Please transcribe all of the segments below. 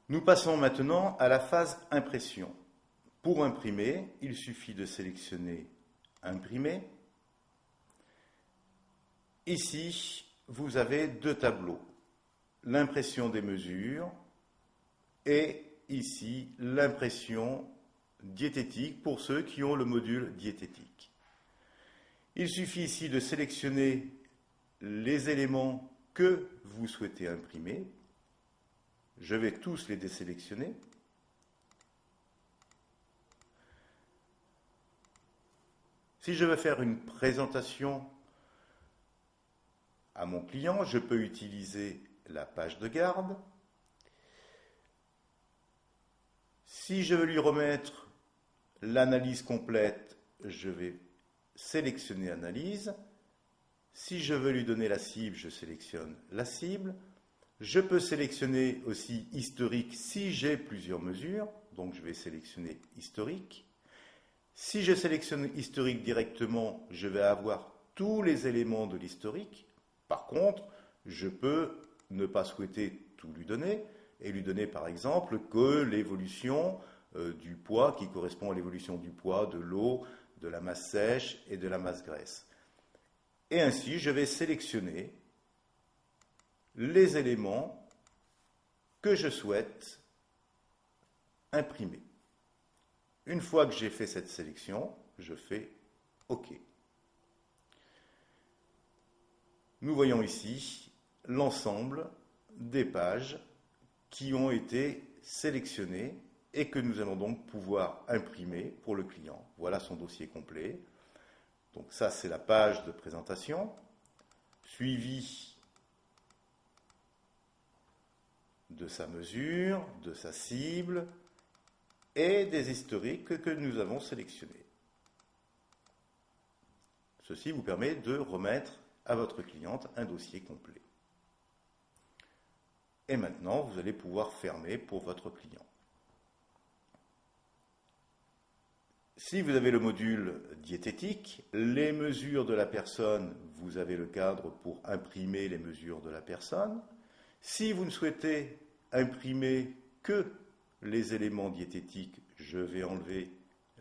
Nous passons maintenant à la phase impression. Pour imprimer, il suffit de sélectionner Imprimer. Ici, vous avez deux tableaux, l'impression des mesures et ici l'impression diététique pour ceux qui ont le module diététique. Il suffit ici de sélectionner les éléments que vous souhaitez imprimer. Je vais tous les désélectionner. Si je veux faire une présentation à mon client, je peux utiliser la page de garde. Si je veux lui remettre l'analyse complète, je vais sélectionner Analyse. Si je veux lui donner la cible, je sélectionne la cible. Je peux sélectionner aussi historique si j'ai plusieurs mesures, donc je vais sélectionner historique. Si je sélectionne historique directement, je vais avoir tous les éléments de l'historique. Par contre, je peux ne pas souhaiter tout lui donner et lui donner par exemple que l'évolution du poids qui correspond à l'évolution du poids, de l'eau, de la masse sèche et de la masse graisse. Et ainsi, je vais sélectionner les éléments que je souhaite imprimer. Une fois que j'ai fait cette sélection, je fais OK. Nous voyons ici l'ensemble des pages qui ont été sélectionnées et que nous allons donc pouvoir imprimer pour le client. Voilà son dossier complet. Donc ça, c'est la page de présentation, suivie de sa mesure, de sa cible et des historiques que nous avons sélectionnés. Ceci vous permet de remettre à votre cliente un dossier complet. Et maintenant, vous allez pouvoir fermer pour votre client. Si vous avez le module diététique, les mesures de la personne, vous avez le cadre pour imprimer les mesures de la personne. Si vous ne souhaitez imprimer que les éléments diététiques, je vais enlever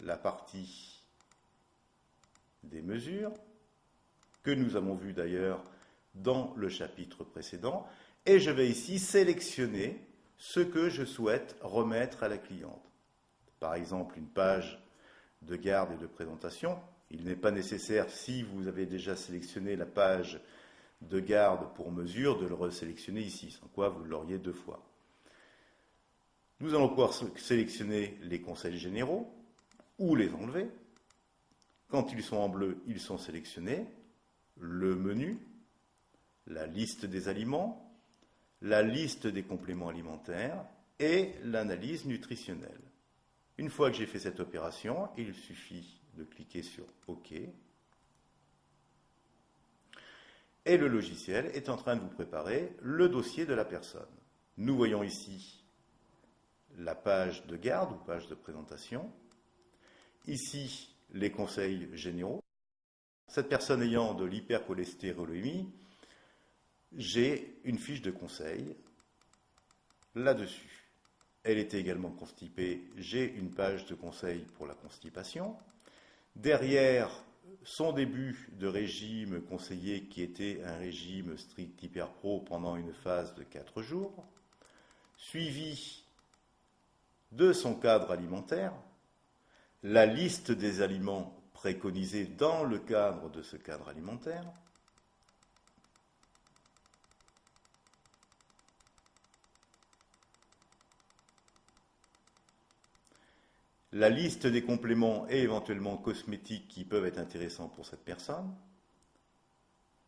la partie des mesures, que nous avons vu d'ailleurs dans le chapitre précédent, et je vais ici sélectionner ce que je souhaite remettre à la cliente. Par exemple, une page de garde et de présentation. Il n'est pas nécessaire, si vous avez déjà sélectionné la page de garde pour mesure, de le resélectionner ici, sans quoi vous l'auriez deux fois. Nous allons pouvoir sélectionner les conseils généraux ou les enlever. Quand ils sont en bleu, ils sont sélectionnés. Le menu, la liste des aliments, la liste des compléments alimentaires et l'analyse nutritionnelle. Une fois que j'ai fait cette opération, il suffit de cliquer sur OK. Et le logiciel est en train de vous préparer le dossier de la personne. Nous voyons ici la page de garde ou page de présentation. Ici, les conseils généraux. Cette personne ayant de l'hypercholestérolémie, j'ai une fiche de conseils là-dessus. Elle était également constipée, j'ai une page de conseils pour la constipation. Derrière, son début de régime conseillé qui était un régime strict hyperpro pendant une phase de 4 jours, suivi de son cadre alimentaire, la liste des aliments préconisés dans le cadre de ce cadre alimentaire, la liste des compléments et éventuellement cosmétiques qui peuvent être intéressants pour cette personne.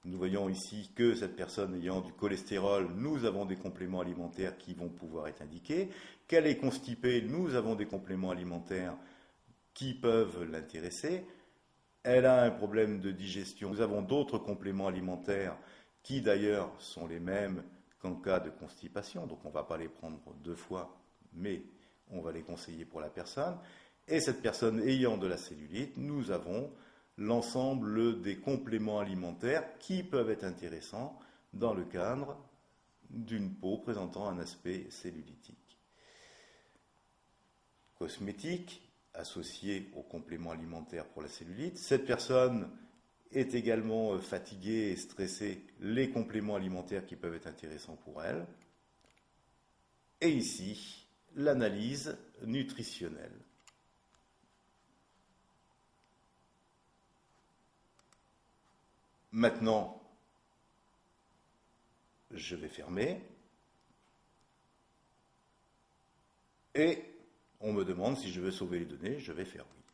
Nous voyons ici que cette personne ayant du cholestérol, nous avons des compléments alimentaires qui vont pouvoir être indiqués. Qu'elle est constipée, nous avons des compléments alimentaires qui peuvent l'intéresser. Elle a un problème de digestion. Nous avons d'autres compléments alimentaires qui d'ailleurs sont les mêmes qu'en cas de constipation. Donc on ne va pas les prendre deux fois, mais on va les conseiller pour la personne. Et cette personne ayant de la cellulite, nous avons l'ensemble des compléments alimentaires qui peuvent être intéressants dans le cadre d'une peau présentant un aspect cellulitique. cosmétique associée au complément alimentaire pour la cellulite. Cette personne est également fatiguée et stressée, les compléments alimentaires qui peuvent être intéressants pour elle. Et ici, l'analyse nutritionnelle. Maintenant, je vais fermer. Et on me demande si je veux sauver les données, je vais faire oui.